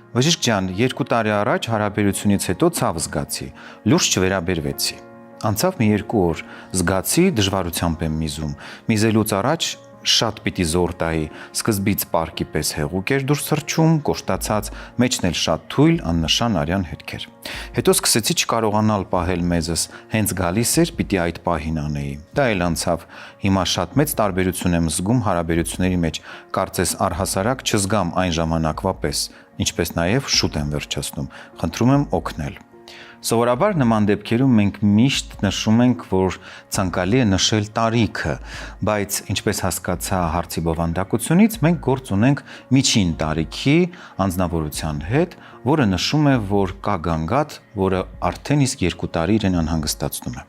Բժիշկ ջան, 2 տարի առաջ հարաբերությունից հետո ցավ զգացի, լուրջ չվերաբերվեցի։ Անցավ մի 2 օր, զգացի դժվարությամբ եմ միզում։ Միզելուց առաջ շատ պիտի զոր տայի, սկզբից պարկի պես հեղուկ էր դուրս թռչում, կոշտացած, մեջն էլ շատ թույլ, աննշան արյան հետքեր։ Հետո սկսեցի չկարողանալ պահել մեզս, հենց գալիս էր, պիտի այդ պահին անեի։ Դա էլ անցավ։ Հիմա շատ մեծ տարբերություն եմ զգում հարաբերությունների մեջ, կարծես առհասարակ չզգամ այն ժամանակվա պես, ինչպես նաև շուտ եմ վերջացնում։ Խնդրում եմ օգնել։ Սովորաբար նման դեպքերում մենք միշտ նշում ենք, որ ցանկալի է նշել տարիքը, բայց ինչպես հասկացա հարցի բովանդակությունից, մենք գործ ունենք միջին տարիքի անձնավորության հետ, որը նշում է, որ կա գանգատ, որը արդեն իսկ 2 տարի իրեն անհանգստացնում է։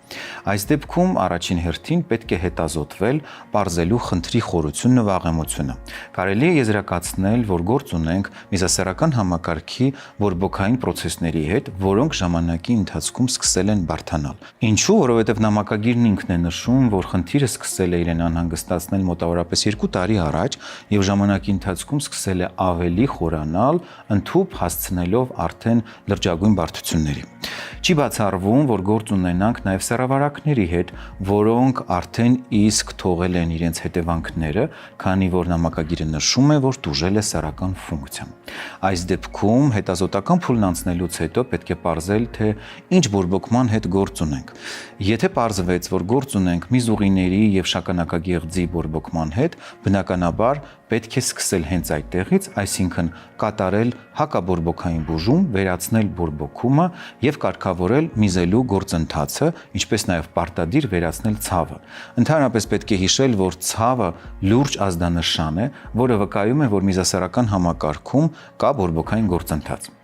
Այս դեպքում առաջին հերթին պետք է հետազոտվել պարզելու խնդրի խորությունն ու վաղեմությունը։ Կարելի է եզրակացնել, որ գործ ունենք միզասեռական համակարգի բորբոքային պրոցեսների հետ, որոնք ժամանակի ընթացքում սկսել են բարդանալ։ Ինչու՞, որովհետև նամակագիրն ինքն է նշում, որ խնդիրը սկսել է իրեն անհանգստացնել մոտավորապես 2 տարի առաջ եւ ժամանակի ընթացքում սկսել է ավելի խորանալ, ընդհուպ հասցնելով արդեն լրջագույն բարդությունների։ Չի բացառվում, որ գործ ունենանք նաև սեռավարակների հետ, որոնք արդեն իսկ թողել են իրենց հետևանքները, քանի որ նամակագիրը նշում է, որ տուժել է սեռական ֆունկցիան։ Այս դեպքում հետազոտական փուլն անցնելուց հետո պետք է պարզել, թե ինչ բորբոքման հետ գործ ունենք։ Եթե պարզվեց, որ գործ ունենք միզուղիների եւ շագանակագեղձի բորբոքման հետ, բնականաբար պետք է սկսել հենց այդտեղից, այսինքն կատարել հակաբորբոքային բուժում, վերացնել բորբոքումը եւ կարգավորել միզելու գործընթացը, ինչպես նաեւ պարտադիր վերացնել ցավը։ Ընդհանրապես պետք է հիշել, որ ցավը լուրջ ազդանշան է, որը վկայում է, որ միզասեռական համակարգում կա բորբոքային գործընթաց։